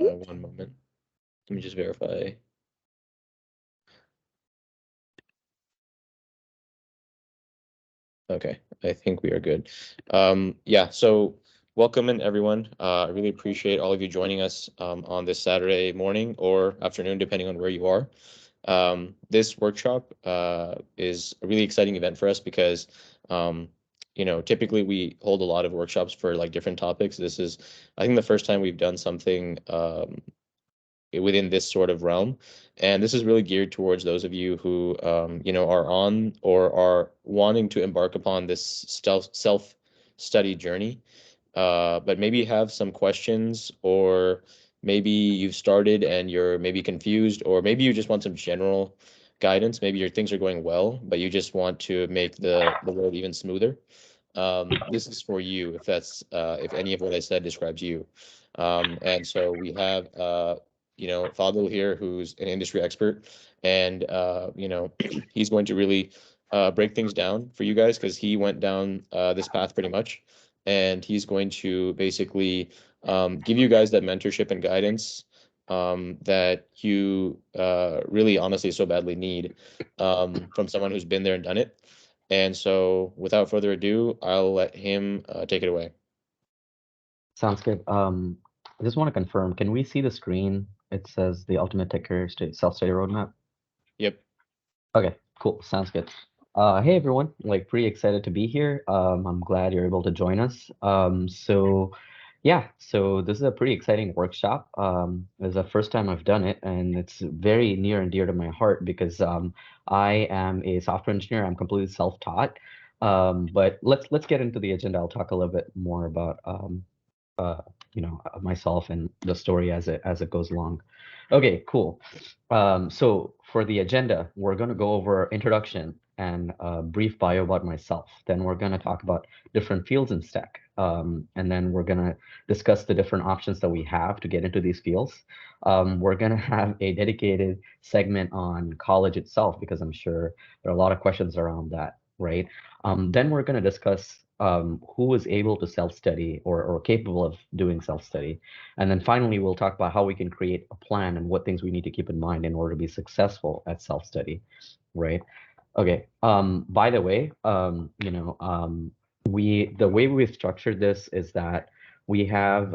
One moment. Let me just verify. Okay, I think we are good. Yeah, so welcome in everyone. I really appreciate all of you joining us on this Saturday morning or afternoon, depending on where you are. This workshop is a really exciting event for us because typically we hold a lot of workshops for like different topics. This is, I think, the first time we've done something within this sort of realm. And this is really geared towards those of you who, are on or are wanting to embark upon this self-study journey, but maybe have some questions, or maybe you've started and you're maybe confused, or maybe you just want some general guidance. Maybe your things are going well, but you just want to make the road even smoother. This is for you if any of what I said describes you. And so we have Fadil here, who's an industry expert, and he's going to really break things down for you guys because he went down this path pretty much, and he's going to basically give you guys that mentorship and guidance that you really honestly so badly need from someone who's been there and done it. And so without further ado, I'll let him take it away. Sounds good. I just want to confirm, can we see the screen? It says the Ultimate Tech Career Self-Study Roadmap. Yep. Okay, cool. Sounds good. Hey everyone, like pretty excited to be here. I'm glad you're able to join us. So this is a pretty exciting workshop. It's the first time I've done it, and it's very near and dear to my heart because I am a software engineer. I'm completely self-taught. But let's get into the agenda. I'll talk a little bit more about myself and the story as it goes along. Okay, cool. So for the agenda, we're going to go over introduction and a brief bio about myself. Then we're going to talk about different fields in Stack. And then we're going to discuss the different options that we have to get into these fields. We're going to have a dedicated segment on college itself because I'm sure there are a lot of questions around that, right? Then we're going to discuss who is able to self-study or capable of doing self-study. And then finally, we'll talk about how we can create a plan and what things we need to keep in mind in order to be successful at self-study, right? Okay. By the way, the way we've structured this is that we have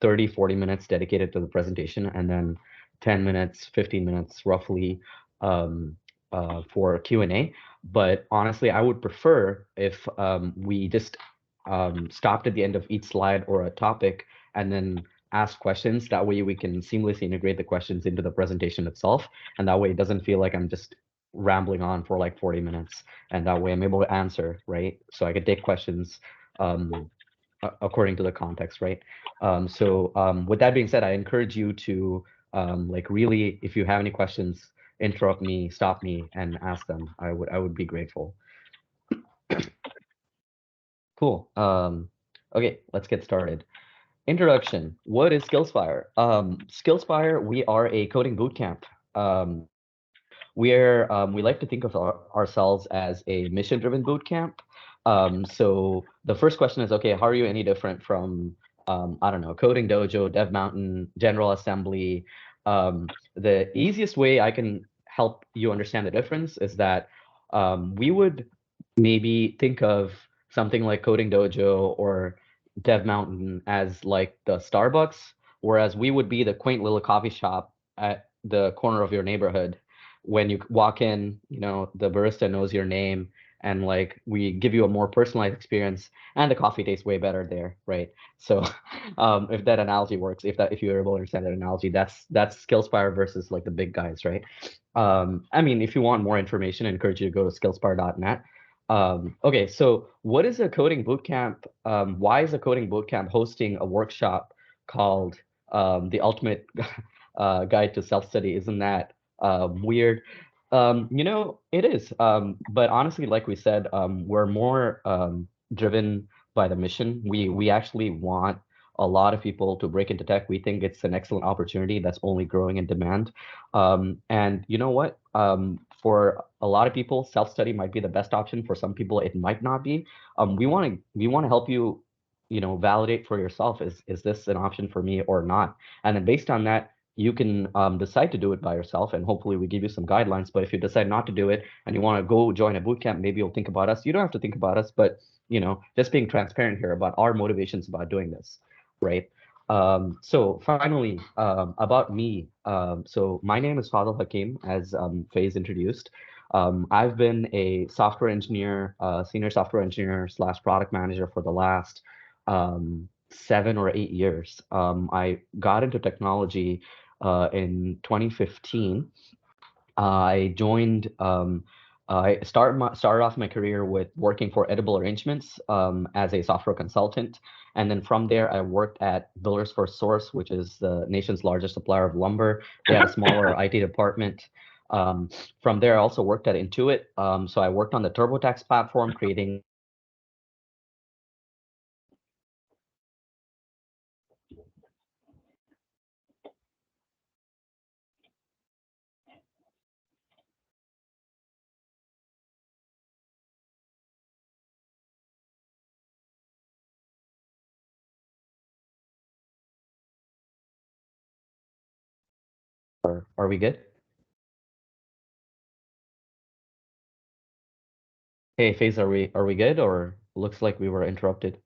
30, 40 minutes dedicated to the presentation and then 10 minutes, 15 minutes roughly for Q&A. But honestly, I would prefer if we just stopped at the end of each slide or a topic and then ask questions. That way we can seamlessly integrate the questions into the presentation itself. And that way it doesn't feel like I'm just rambling on for like 40 minutes. And that way I'm able to answer, right? So I can take questions according to the context, right? With that being said, I encourage you to like really, if you have any questions, interrupt me, stop me, and ask them. I would be grateful. Cool. Okay, let's get started. Introduction. What is SkillsFire? SkillsFire, we are a coding bootcamp. We like to think of ourselves as a mission-driven bootcamp. So the first question is, okay, how are you any different from, I don't know, Coding Dojo, Dev Mountain, General Assembly? The easiest way I can help you understand the difference is that we would maybe think of something like Coding Dojo or Dev Mountain as like the Starbucks, whereas we would be the quaint little coffee shop at the corner of your neighborhood. When you walk in, the barista knows your name, and like we give you a more personalized experience, and the coffee tastes way better there, right? So if that analogy works, if you're able to understand that analogy, that's Skillspire versus like the big guys, right? I mean, if you want more information, I encourage you to go to skillspire.net. Okay, so what is a coding bootcamp? Why is a coding bootcamp hosting a workshop called the Ultimate Guide to Self-Study? Isn't that weird? It is. But honestly, like we said, we're more driven by the mission. We actually want a lot of people to break into tech. We think it's an excellent opportunity that's only growing in demand. And you know what? For a lot of people, self-study might be the best option. For some people, it might not be. We want to help you validate for yourself, is this an option for me or not? And then based on that, you can decide to do it by yourself, and hopefully we give you some guidelines. But if you decide not to do it and you want to go join a boot camp, maybe you'll think about us. You don't have to think about us, but just being transparent here about our motivations about doing this, right? So finally, about me. So my name is Fadil Hakim, as Faye introduced. I've been a software engineer, senior software engineer slash product manager for the last 7 or 8 years. I got into technology in 2015. I joined. Started off my career with working for Edible Arrangements as a software consultant, and then from there I worked at Builders for Source, which is the nation's largest supplier of lumber. They had a smaller IT department. Um, from there, I also worked at Intuit. So I worked on the TurboTax platform, creating. Are we good? Hey, Faze, are we good? Or looks like we were interrupted.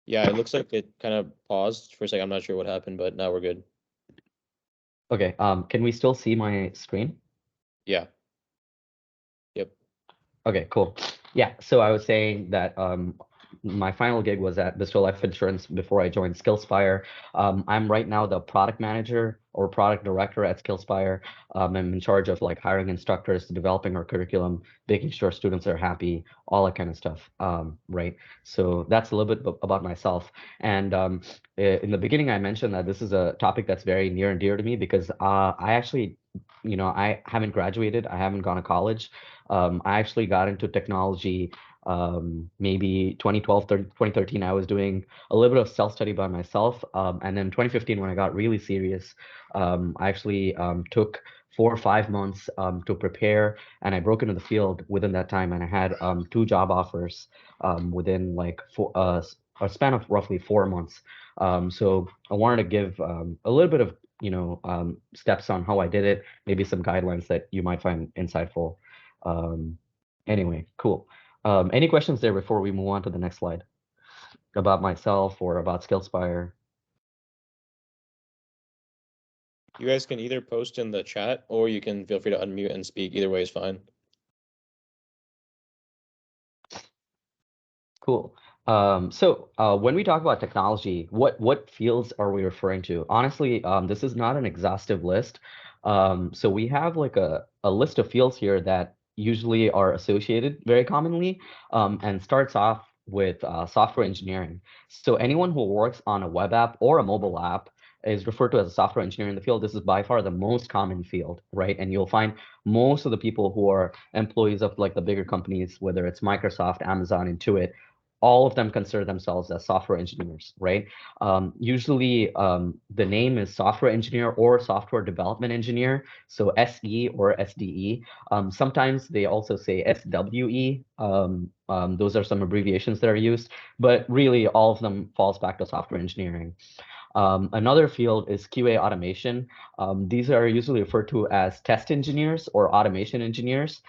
Yeah, it looks like it kind of paused for a second. I'm not sure what happened, but now we're good. Okay. Can we still see my screen? Yeah. Yep. Okay, cool. Yeah, so I was saying that my final gig was at Bristol Life Insurance before I joined Skillspire. I'm right now the product manager or product director at Skillspire. I'm in charge of like hiring instructors, developing our curriculum, making sure students are happy, all that kind of stuff. Right. So that's a little bit about myself. And in the beginning, I mentioned that this is a topic that's very near and dear to me because I actually, I haven't graduated, I haven't gone to college. I actually got into technology maybe 2012, 2013. I was doing a little bit of self-study by myself. And then 2015, when I got really serious, I actually took 4 or 5 months to prepare, and I broke into the field within that time. And I had two job offers within like a span of roughly 4 months. So I wanted to give a little bit of steps on how I did it, maybe some guidelines that you might find insightful. um, anyway, cool. Any questions there before we move on to the next slide about myself or about Skillspire? You guys can either post in the chat or you can feel free to unmute and speak. Either way is fine. Cool. When we talk about technology, what fields are we referring to? Honestly, this is not an exhaustive list. So we have like a list of fields here that usually are associated very commonly, and starts off with software engineering. So anyone who works on a web app or a mobile app is referred to as a software engineer in the field. This is by far the most common field, right? And you'll find most of the people who are employees of like the bigger companies, whether it's Microsoft, Amazon, Intuit, all of them consider themselves as software engineers, right? Usually, the name is software engineer or software development engineer, so SE or SDE. Sometimes they also say SWE. Those are some abbreviations that are used, but really all of them falls back to software engineering. Another field is QA automation. These are usually referred to as test engineers or automation engineers.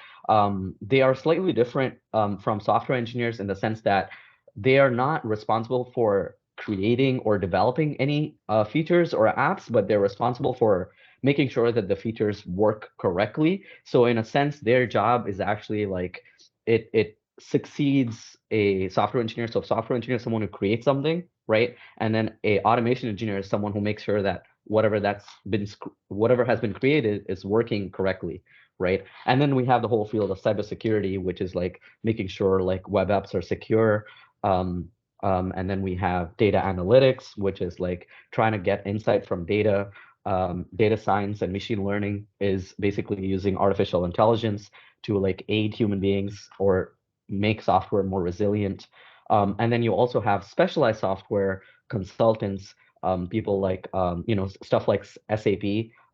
They are slightly different from software engineers in the sense that they are not responsible for creating or developing any features or apps, but they're responsible for making sure that the features work correctly. So in a sense, their job is actually like it succeeds a software engineer. So software engineer is someone who creates something, right? And then a automation engineer is someone who makes sure that whatever has been created is working correctly, right? And then we have the whole field of cybersecurity, which is like making sure like web apps are secure. Um, and then we have data analytics, which is like trying to get insight from data. Data science and machine learning is basically using artificial intelligence to like aid human beings or make software more resilient. And then you also have specialized software consultants, people like, stuff like SAP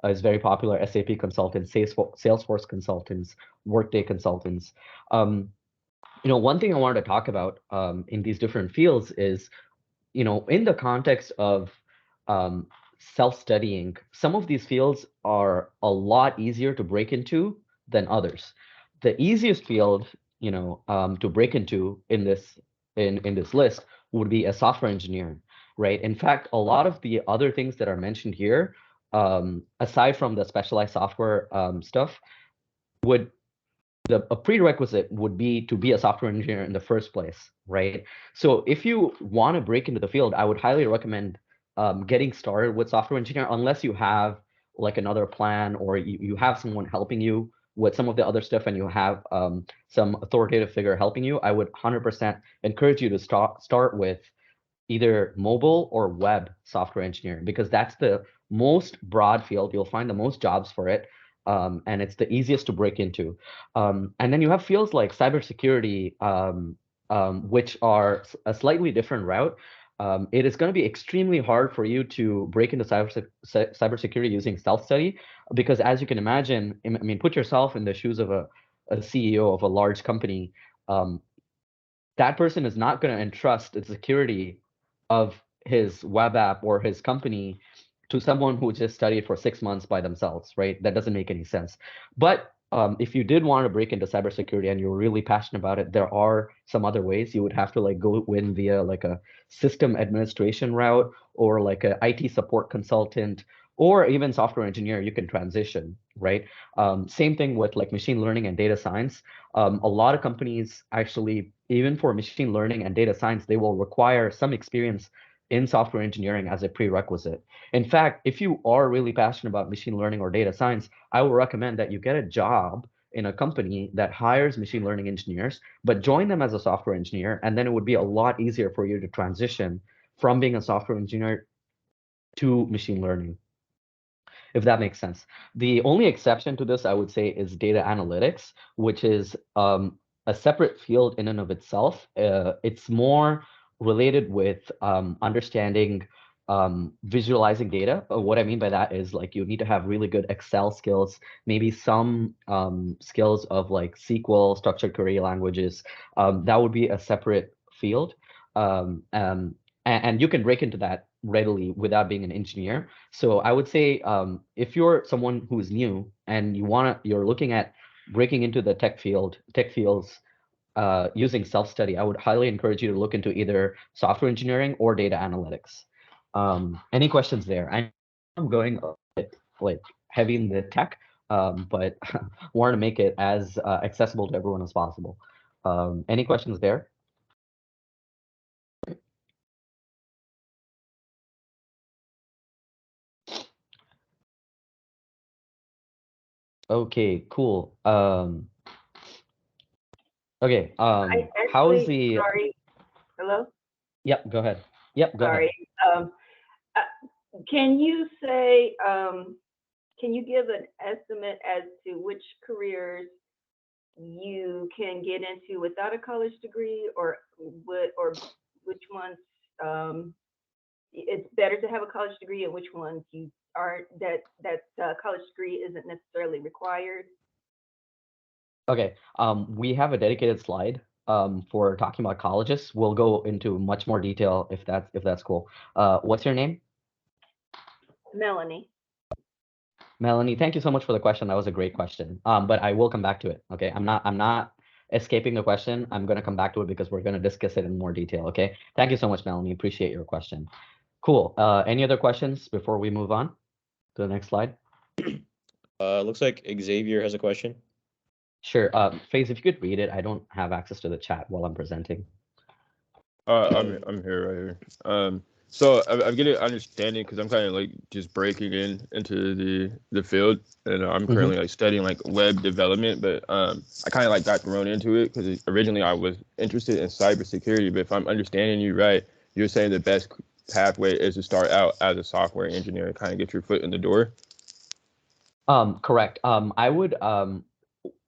is very popular. SAP consultants, Salesforce consultants, Workday consultants. Um, One thing I wanted to talk about in these different fields is, in the context of um, self-studying, some of these fields are a lot easier to break into than others. The easiest field, to break into in this list would be a software engineer, right? In fact, a lot of the other things that are mentioned here, aside from the specialized software stuff, would a prerequisite would be to be a software engineer in the first place, right? So if you want to break into the field, I would highly recommend getting started with software engineer, unless you have like another plan, or you have someone helping you with some of the other stuff, and you have some authoritative figure helping you. I would 100% encourage you to start with either mobile or web software engineering, because that's the most broad field. You'll find the most jobs for it, and it's the easiest to break into. And then you have fields like cybersecurity, which are a slightly different route. It is going to be extremely hard for you to break into cybersecurity using self-study, because as you can imagine, I mean, put yourself in the shoes of a CEO of a large company. Um, that person is not going to entrust the security of his web app or his company to someone who just studied for 6 months by themselves, right? That doesn't make any sense. But if you did want to break into cybersecurity and you're really passionate about it, there are some other ways. You would have to like go in via like a system administration route, or like a IT support consultant, or even software engineer. You can transition, right? Same thing with like machine learning and data science. A lot of companies actually, even for machine learning and data science, they will require some experience in software engineering as a prerequisite. In fact, if you are really passionate about machine learning or data science, I would recommend that you get a job in a company that hires machine learning engineers, but join them as a software engineer, and then it would be a lot easier for you to transition from being a software engineer to machine learning, if that makes sense. The only exception to this, I would say, is data analytics, which is a separate field in and of itself. It's more related with understanding visualizing data. What I mean by that is like you need to have really good Excel skills, maybe some skills of like SQL, structured query languages. That would be a separate field. And you can break into that readily without being an engineer. So I would say if you're someone who's new and you're looking at breaking into the tech fields using self-study, I would highly encourage you to look into either software engineering or data analytics. Any questions there? I'm going a bit like heavy in the tech, but want to make it as accessible to everyone as possible. Any questions there? Okay, cool. Okay, I how is actually, the sorry, hello? Yep, go ahead. Yep, go ahead. Sorry. Um, can you say, can you give an estimate as to which careers you can get into without a college degree, or which ones it's better to have a college degree, and which ones you aren't, that college degree isn't necessarily required? Okay, we have a dedicated slide for talking about colleges. We'll go into much more detail if that's cool. What's your name? Melanie. Melanie, thank you so much for the question. That was a great question. But I will come back to it. Okay, I'm not escaping the question. I'm gonna come back to it because we're gonna discuss it in more detail. Okay, thank you so much, Melanie. Appreciate your question. Cool. Any other questions before we move on to the next slide? Looks like Xavier has a question. Sure. Faze, if you could read it. I don't have access to the chat while I'm presenting. I'm here right here. So I'm getting understanding because I'm kind of like just breaking into the field, and I'm Mm-hmm. currently like studying like web development. But I kind of like got thrown into it because originally I was interested in cybersecurity. But if I'm understanding you right, you're saying the best pathway is to start out as a software engineer and kind of get your foot in the door. Correct.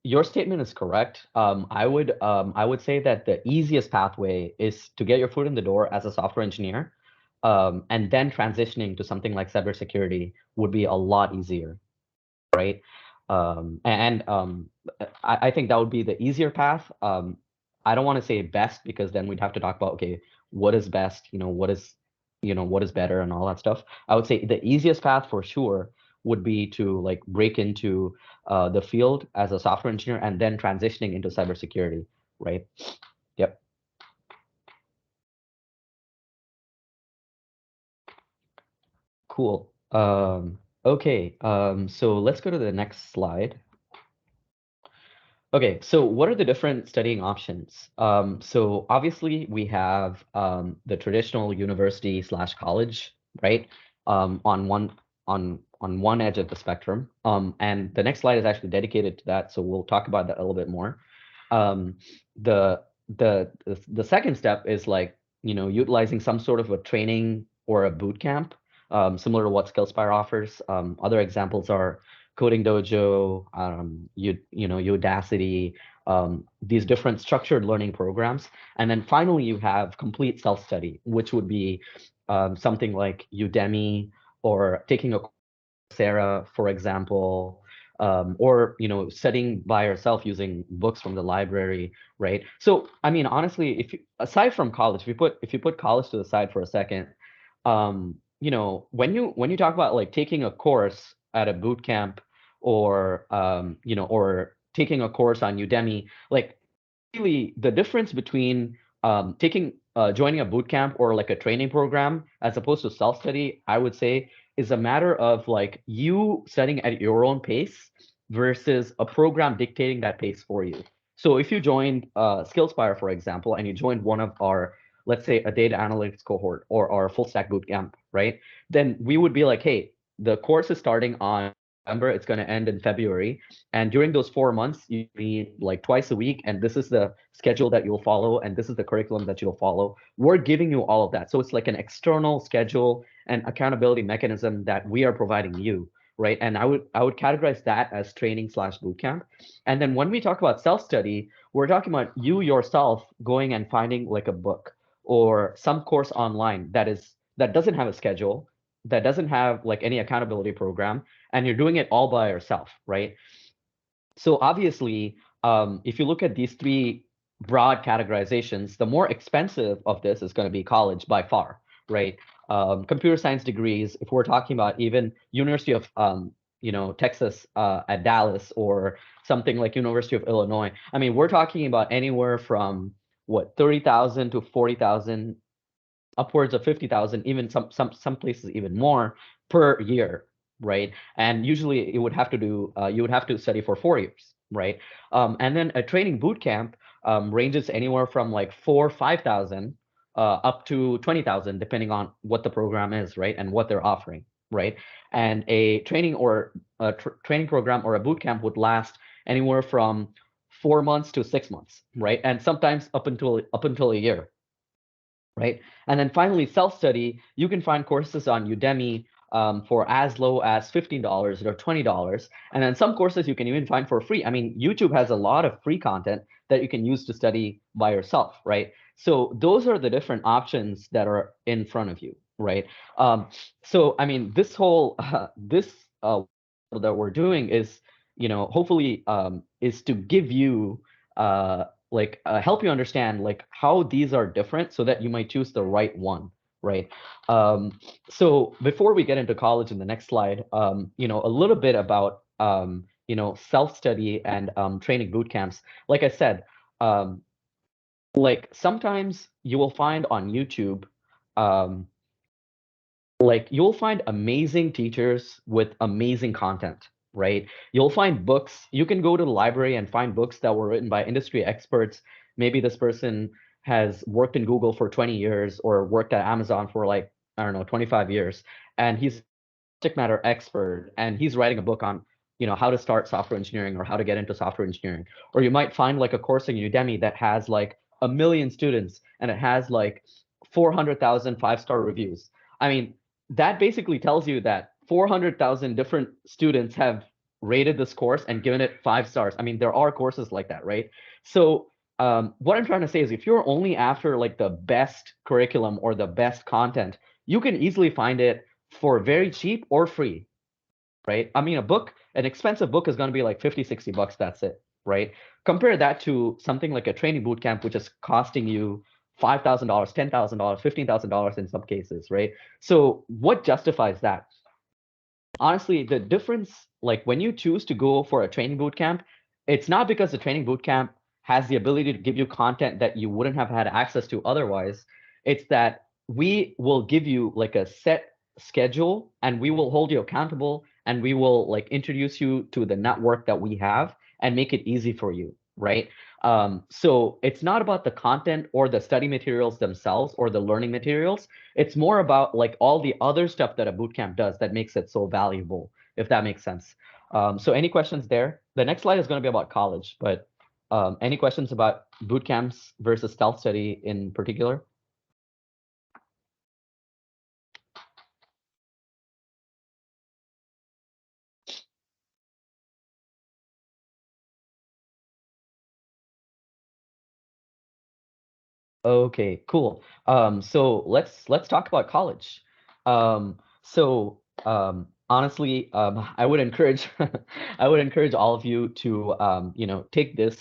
Your statement is correct. I would say that the easiest pathway is to get your foot in the door as a software engineer, and then transitioning to something like cybersecurity would be a lot easier, right? And I think that would be the easier path. I don't want to say best because then we'd have to talk about, okay, what is best, what is better and all that stuff. I would say the easiest path for sure would be to like break into the field as a software engineer and then transitioning into cybersecurity, right? Yep. Cool. Okay, so let's go to the next slide. Okay, so what are the different studying options? So obviously we have the traditional university slash college, right? On one edge of the spectrum. And the next slide is actually dedicated to that, so we'll talk about that a little bit more. Um, the the second step is like, utilizing some sort of a training or a boot camp, similar to what SkillSpire offers. Other examples are Coding Dojo, Udacity, these different structured learning programs. And then finally, you have complete self-study, which would be something like Udemy or taking a Coursera, for example, or studying by yourself using books from the library, right? So, I mean, honestly, aside from college, if you put college to the side for a second, when you talk about like taking a course at a boot camp or taking a course on Udemy, like really the difference between taking joining a boot camp or like a training program as opposed to self-study, I would say, is a matter of like you studying at your own pace versus a program dictating that pace for you. So if you joined SkillSpire, for example, and you joined one of our, let's say, a data analytics cohort or our full stack boot camp, right? Then we would be like, hey, the course is starting on November, it's going to end in February. And during those 4 months, you meet like twice a week, and this is the schedule that you'll follow, and this is the curriculum that you'll follow. We're giving you all of that. So it's like an external schedule and accountability mechanism that we are providing you, right? And I would categorize that as training slash bootcamp. And then when we talk about self-study, we're talking about you yourself going and finding like a book or some course online that doesn't have a schedule, that doesn't have like any accountability program, and you're doing it all by yourself, right? So obviously, if you look at these three broad categorizations, the more expensive of this is going to be college by far, right? Computer science degrees, if we're talking about even University of Texas at Dallas or something like University of Illinois, I mean, we're talking about anywhere from what 30,000 to 40,000, upwards of 50,000, even some places even more per year, right? And usually it would have to do you would have to study for 4 years, right? And then a training boot camp ranges anywhere from like 5,000 up to 20,000, depending on what the program is, right, and what they're offering, right? And a training or a training program or a boot camp would last anywhere from 4 months to 6 months, right? And sometimes up until a year, right? And then finally, self-study, you can find courses on Udemy for as low as $15 or $20. And then some courses you can even find for free. I mean, YouTube has a lot of free content that you can use to study by yourself, right? So those are the different options that are in front of you, right? So, I mean, this whole, this that we're doing is, hopefully is to give you help you understand like how these are different so that you might choose the right one, right? So before we get into college in the next slide, a little bit about self-study and training boot camps. Like I said, like sometimes you will find on YouTube, um, like you'll find amazing teachers with amazing content, right? You'll find books. You can go to the library and find books that were written by industry experts. Maybe this person has worked in Google for 20 years or worked at Amazon for like, I don't know, 25 years. And he's a subject matter expert and he's writing a book on, how to start software engineering or how to get into software engineering. Or you might find like a course in Udemy that has like 1 million students and it has like 400,000 five-star reviews. I mean, that basically tells you that 400,000 different students have rated this course and given it 5 stars. I mean, there are courses like that, right? So what I'm trying to say is if you're only after like the best curriculum or the best content, you can easily find it for very cheap or free, right? I mean, an expensive book is going to be like 50, $60. That's it, right? compare that to something like a training boot camp, which is costing you $5,000, $10,000, $15,000 in some cases, right? So what justifies that? Honestly, the difference, like when you choose to go for a training boot camp, it's not because the training boot camp has the ability to give you content that you wouldn't have had access to otherwise. It's that we will give you like a set schedule and we will hold you accountable and we will like introduce you to the network that we have and make it easy for you, right? So it's not about the content or the study materials themselves or the learning materials. It's more about like all the other stuff that a bootcamp does that makes it so valuable, if that makes sense. So any questions there? The next slide is going to be about college, but any questions about boot camps versus self-study in particular? Okay, cool. So let's talk about college. Honestly, I would encourage I would encourage all of you to take this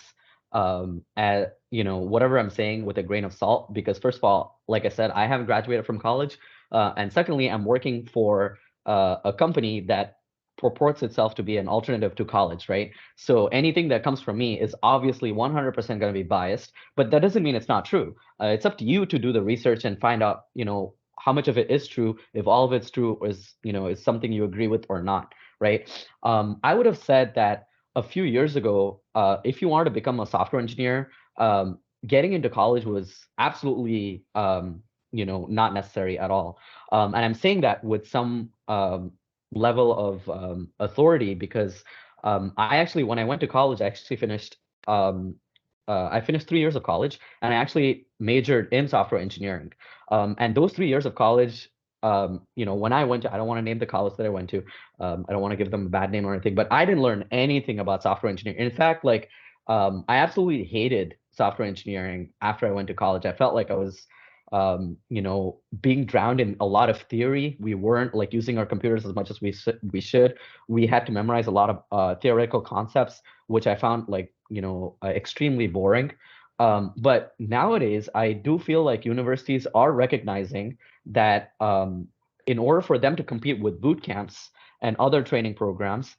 at whatever I'm saying with a grain of salt, because first of all, like I said, I haven't graduated from college, and secondly, I'm working for a company that purports itself to be an alternative to college, right? So anything that comes from me is obviously 100% going to be biased, but that doesn't mean it's not true. It's up to you to do the research and find out, how much of it is true, if all of it's true is something you agree with or not, right? I would have said that a few years ago, if you wanted to become a software engineer, getting into college was absolutely, not necessary at all. And I'm saying that with some level of authority because I actually, when I went to college, I actually finished I finished 3 years of college and I actually majored in software engineering. And those 3 years of college, when I went to, I don't want to name the college that I went to. I don't want to give them a bad name or anything, but I didn't learn anything about software engineering. In fact, like I absolutely hated software engineering after I went to college. I felt like I was, being drowned in a lot of theory. We weren't like using our computers as much as we should. We had to memorize a lot of theoretical concepts, which I found like extremely boring. But nowadays, I do feel like universities are recognizing that in order for them to compete with boot camps and other training programs,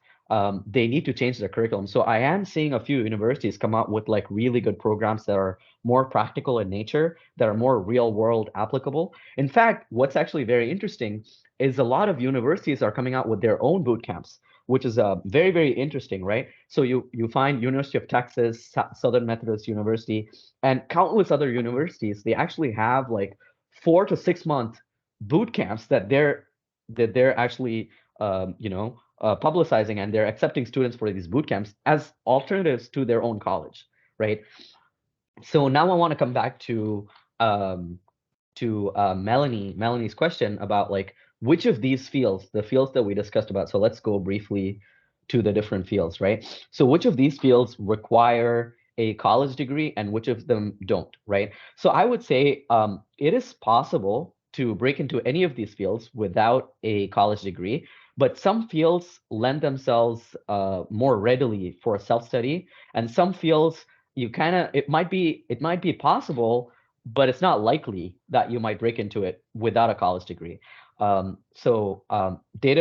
they need to change their curriculum. So I am seeing a few universities come out with like really good programs that are more practical in nature, that are more real world applicable. In fact, what's actually very interesting is a lot of universities are coming out with their own boot camps, which is very, very interesting, right? So you find University of Texas, Southern Methodist University, and countless other universities. They actually have like 4 to 6 month boot camps that they're actually publicizing, and they're accepting students for these boot camps as alternatives to their own college, right? So now I want to come back um, to Melanie's question about like which of these fields, the fields that we discussed about. So let's go briefly to the different fields, right? So which of these fields require a college degree and which of them don't, right? So I would say it is possible to break into any of these fields without a college degree, but some fields lend themselves more readily for self-study, and some fields you kind of it might be possible, but it's not likely that you might break into it without a college degree. Data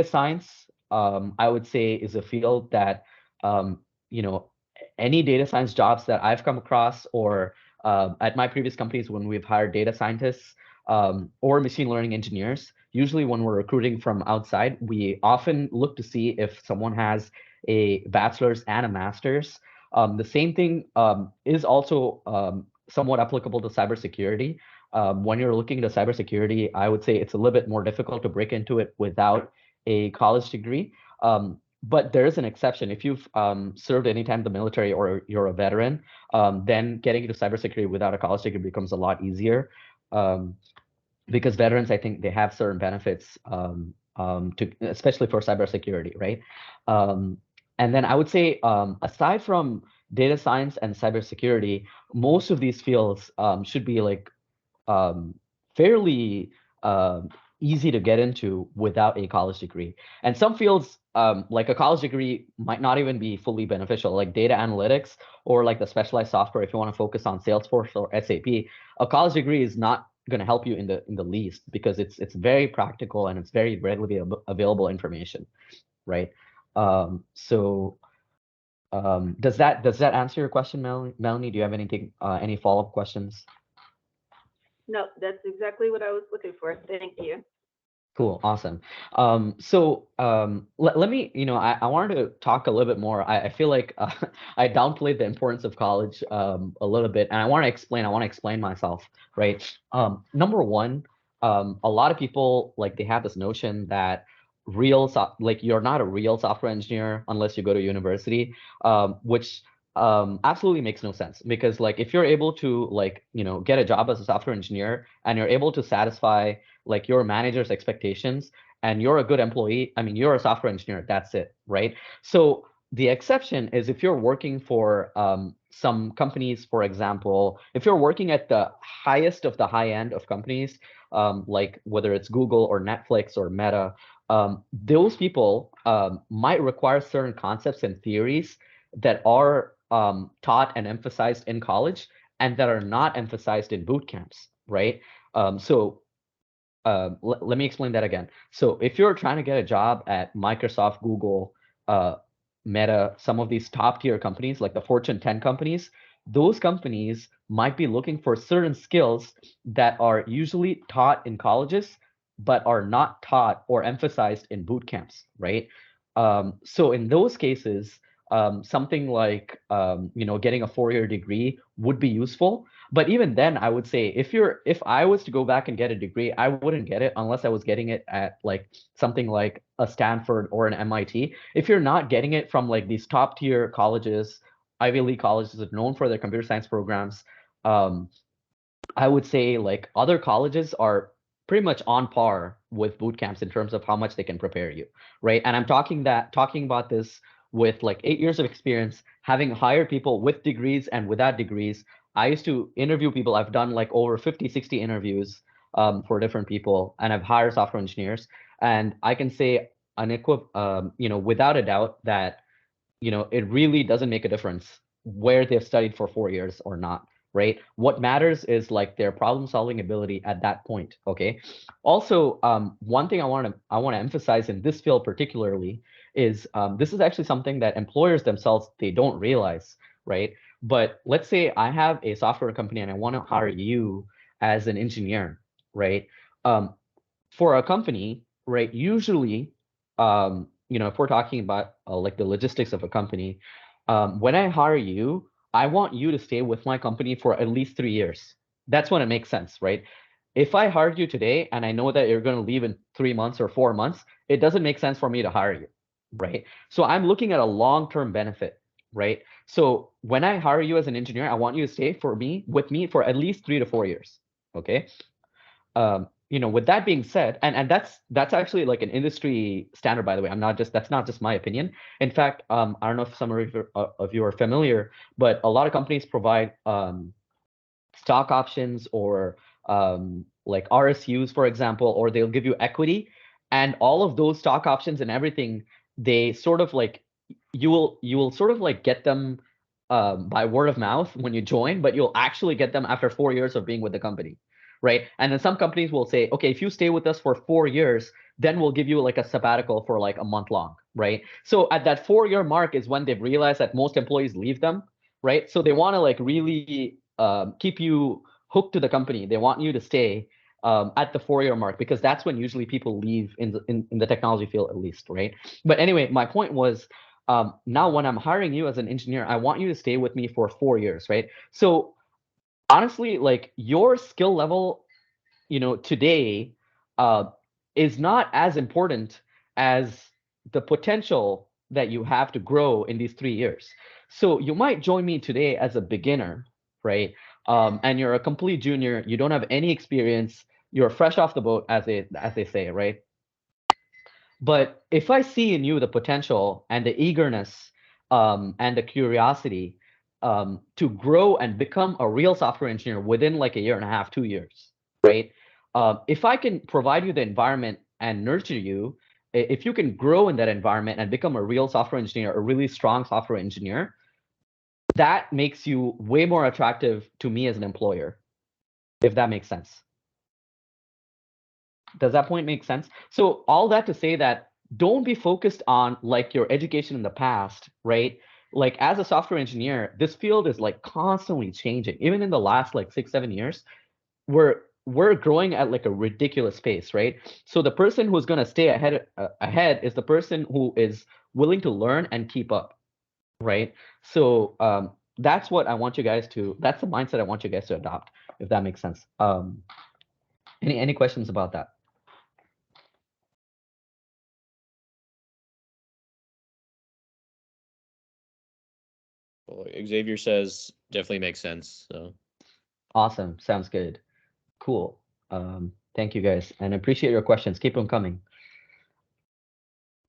science, I would say, is a field that, um, you know, any data science jobs that I've come across, or at my previous companies when we've hired data scientists or machine learning engineers, usually when we're recruiting from outside, we often look to see if someone has a bachelor's and a master's. The same thing is also somewhat applicable to cybersecurity. When you're looking into cybersecurity, I would say it's a little bit more difficult to break into it without a college degree. But there is an exception. If you've served any time in the military or you're a veteran, then getting into cybersecurity without a college degree becomes a lot easier. Because veterans, I think they have certain benefits especially for cybersecurity, right? And then I would say, aside from data science and cybersecurity, most of these fields should be like um, fairly easy to get into without a college degree. And some fields, like a college degree, might not even be fully beneficial, like data analytics or like the specialized software. If you want to focus on Salesforce or SAP, a college degree is not going to help you in the least, because it's very practical and it's very readily available information, right? So does that answer your question, Melanie? Do you have anything, any follow-up questions? No, that's exactly what I was looking for. Thank you. Cool, awesome. Let me, I wanted to talk a little bit more. I feel like I downplayed the importance of college a little bit, and I want to explain myself, right? Number one, a lot of people, like, they have this notion that like, you're not a real software engineer unless you go to university, which absolutely makes no sense, because, like, if you're able to, like, get a job as a software engineer and you're able to satisfy like your manager's expectations and you're a good employee, I mean, you're a software engineer, that's it, right? So the exception is if you're working for some companies, for example, if you're working at the highest of the high end of companies, like whether it's Google or Netflix or Meta, those people might require certain concepts and theories that are taught and emphasized in college and that are not emphasized in boot camps, right? So let me explain that again. So if you're trying to get a job at Microsoft, Google, Meta, some of these top tier companies, like the Fortune 10 companies, those companies might be looking for certain skills that are usually taught in colleges, but are not taught or emphasized in boot camps, right? So in those cases, something like getting a 4-year degree would be useful. But even then, I would say if I was to go back and get a degree, I wouldn't get it unless I was getting it at like something like a Stanford or an MIT. If you're not getting it from like these top tier colleges, Ivy League colleges that are known for their computer science programs, um, I would say like other colleges are pretty much on par with boot camps in terms of how much they can prepare you, right? And I'm talking about this with like 8 years of experience, having hired people with degrees and without degrees. I used to interview people. I've done like over 50, 60 interviews for different people, and I've hired software engineers. And I can say without a doubt that it really doesn't make a difference where they've studied for 4 years or not, right? What matters is like their problem solving ability at that point. Okay. Also, one thing I want to emphasize in this field particularly is this is actually something that employers themselves, they don't realize, right? But let's say I have a software company and I want to hire you as an engineer, right? Um, for a company, right, usually, if we're talking about like the logistics of a company, when I hire you, I want you to stay with my company for at least 3 years. That's when it makes sense, right? If I hired you today and I know that you're going to leave in 3 months or 4 months, it doesn't make sense for me to hire you, right? So I'm looking at a long-term benefit, right? So when I hire you as an engineer, I want you to stay with me for at least 3 to 4 years, okay? With that being said, and that's actually like an industry standard, by the way. That's not just my opinion. In fact, I don't know if some of you are familiar, but a lot of companies provide stock options or like RSUs, for example, or they'll give you equity, and all of those stock options and everything, they sort of like you will sort of like get them by word of mouth when you join, but you'll actually get them after 4 years of being with the company, right? And then some companies will say, okay, if you stay with us for 4 years, then we'll give you like a sabbatical for like a month long, right? So at that 4-year mark is when they've realized that most employees leave them, right? So they want to like really keep you hooked to the company. They want you to stay at the 4-year mark, because that's when usually people leave in the technology field, at least, right? But anyway, my point was, now when I'm hiring you as an engineer, I want you to stay with me for 4 years, right? So honestly, like your skill level, today uh, is not as important as the potential that you have to grow in these 3 years. So you might join me today as a beginner, right? And you're a complete junior. You don't have any experience. You're fresh off the boat, as they say, right? But if I see in you the potential and the eagerness and the curiosity to grow and become a real software engineer within like a year and a half, 2 years, right? If I can provide you the environment and nurture you, if you can grow in that environment and become a real software engineer, a really strong software engineer, that makes you way more attractive to me as an employer, if that makes sense. Does that point make sense? So all that to say that don't be focused on like your education in the past, right? Like as a software engineer, this field is like constantly changing. Even in the last like 6-7 years, we're growing at like a ridiculous pace, right? So the person who's going to stay ahead is the person who is willing to learn and keep up, right? So that's what I want you guys to. That's the mindset I want you guys to adopt, if that makes sense. Any questions about that? Well, Xavier says definitely makes sense. So Awesome. Sounds good. Cool. Thank you guys, and I appreciate your questions. Keep them coming.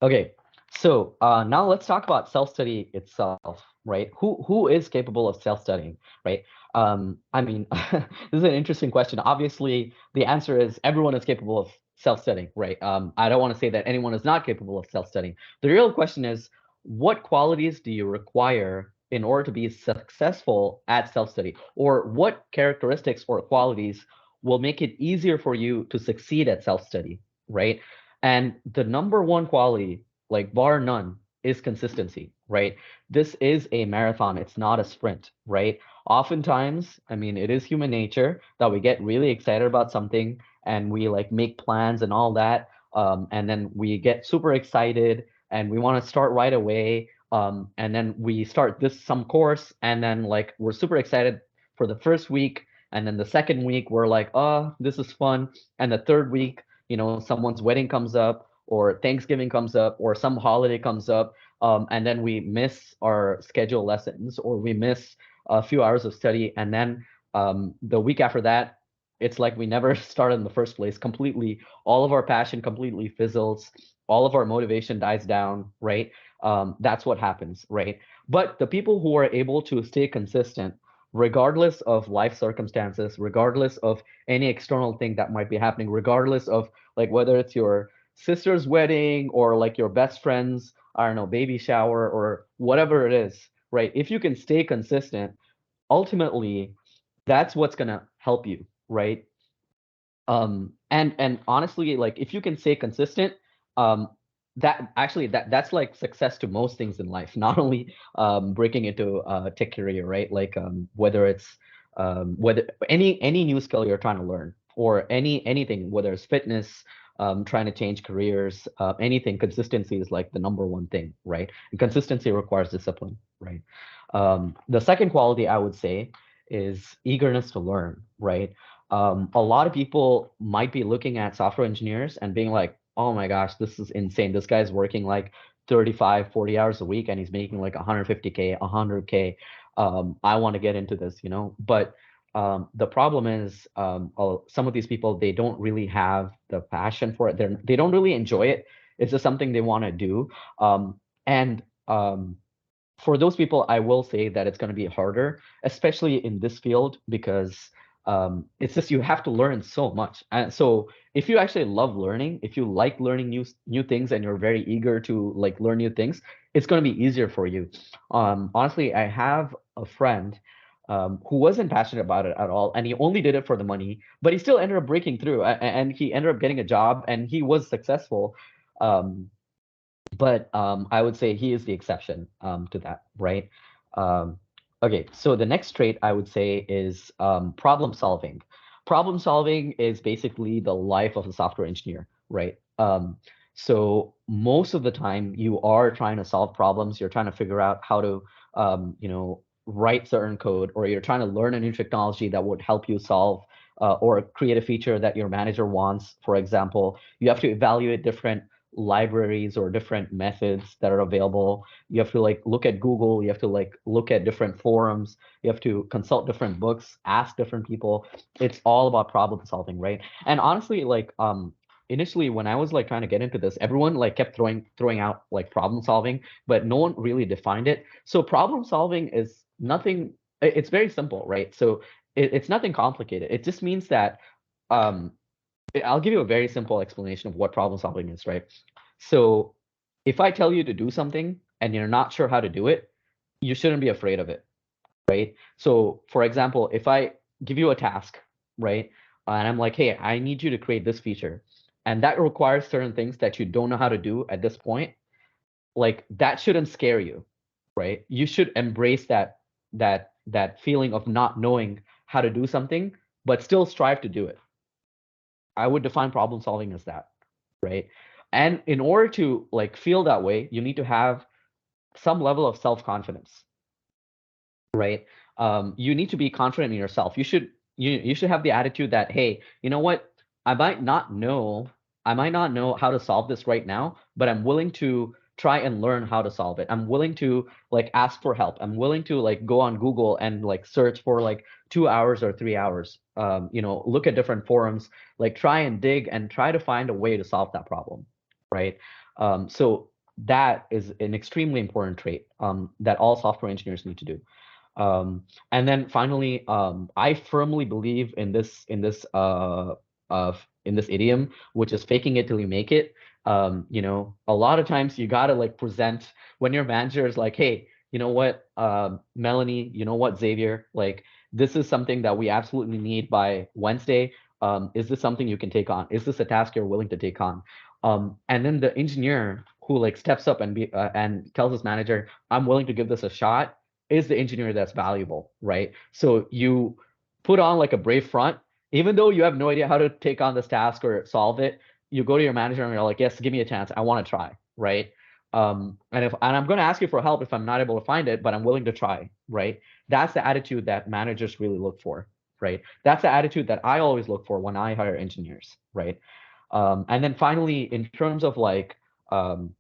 Okay, so now let's talk about self-study itself, right? Who is capable of self-studying, right? I mean, this is an interesting question. Obviously, the answer is everyone is capable of self-studying, right? I don't want to say that anyone is not capable of self-studying. The real question is, what qualities do you require in order to be successful at self-study? Or what characteristics or qualities will make it easier for you to succeed at self-study, right? And the number one quality, like bar none, is consistency, right? This is a marathon, it's not a sprint, right? Oftentimes, I mean, it is human nature that we get really excited about something and we like make plans and all that. And then we get super excited and we want to start right away. And then we start some course and then like we're super excited for the first week. And then the second week, we're like, oh, this is fun. And the third week, someone's wedding comes up or Thanksgiving comes up or some holiday comes up, and then we miss our scheduled lessons or we miss a few hours of study, and then the week after that, it's like we never started in the first place. Completely, all of our passion completely fizzles, all of our motivation dies down, right? That's what happens, right? But the people who are able to stay consistent, regardless of life circumstances, regardless of any external thing that might be happening, regardless of like whether it's your sister's wedding or like your best friend's, I don't know, baby shower or whatever it is, right? If you can stay consistent, ultimately that's what's gonna help you, right? And honestly, like if you can stay consistent, um that's like success to most things in life, not only breaking into a tech career, right? Like whether it's whether any new skill you're trying to learn or anything, whether it's fitness, trying to change careers, anything, consistency is like the number one thing, right? And consistency requires discipline, right? The second quality I would say is eagerness to learn, right? A lot of people might be looking at software engineers and being like, oh my gosh, this is insane. This guy's working like 35, 40 hours a week and he's making like 150K, 100K. I want to get into this, But the problem is some of these people, they don't really have the passion for it. They don't really enjoy it. It's just something they want to do. And for those people, I will say that it's going to be harder, especially in this field, because it's just you have to learn so much. And so if you actually love learning, if you like learning new things, and you're very eager to like learn new things, it's going to be easier for you. Honestly, I have a friend who wasn't passionate about it at all, and he only did it for the money, but he still ended up breaking through, and he ended up getting a job, and he was successful. But I would say he is the exception to that, right? Um, okay, so the next trait I would say is problem solving. Problem solving is basically the life of a software engineer, right? So most of the time you are trying to solve problems, you're trying to figure out how to, write certain code, or you're trying to learn a new technology that would help you solve or create a feature that your manager wants. For example, you have to evaluate different libraries or different methods that are available. You have to like look at Google, you have to like look at different forums, you have to consult different books, ask different people. It's all about problem solving, right? And honestly, like initially when I was like trying to get into this, everyone like kept throwing out like problem solving, but no one really defined it. So problem solving is nothing, it's very simple, right? So it's nothing complicated. It just means that um I'll give you a very simple explanation of what problem solving is, right? So if I tell you to do something and you're not sure how to do it, you shouldn't be afraid of it, right? So for example, if I give you a task, right? And I'm like, hey, I need you to create this feature, and that requires certain things that you don't know how to do at this point, like that shouldn't scare you, right? You should embrace that feeling of not knowing how to do something, but still strive to do it. I would define problem solving as that, right? And in order to like feel that way, you need to have some level of self-confidence, right? You need to be confident in yourself. You should have the attitude that, hey, you know what? I might not know, I might not know how to solve this right now, but I'm willing to try and learn how to solve it. I'm willing to like ask for help. I'm willing to like go on Google and like search for like 2 hours or 3 hours. Look at different forums, like try and dig and try to find a way to solve that problem, right? So that is an extremely important trait that all software engineers need to do. And then finally, I firmly believe in this idiom, which is faking it till you make it. A lot of times you gotta like present when your manager is like, hey, you know what, Melanie, you know what, Xavier, like this is something that we absolutely need by Wednesday. Is this something you can take on? Is this a task you're willing to take on? And then the engineer who like steps up and tells his manager, I'm willing to give this a shot, is the engineer that's valuable, right? So you put on like a brave front, even though you have no idea how to take on this task or solve it. You go to your manager and you're like, yes, give me a chance. I want to try, right? And I'm going to ask you for help if I'm not able to find it, but I'm willing to try, right? That's the attitude that managers really look for, right? That's the attitude that I always look for when I hire engineers, right? And then finally, in terms of like um,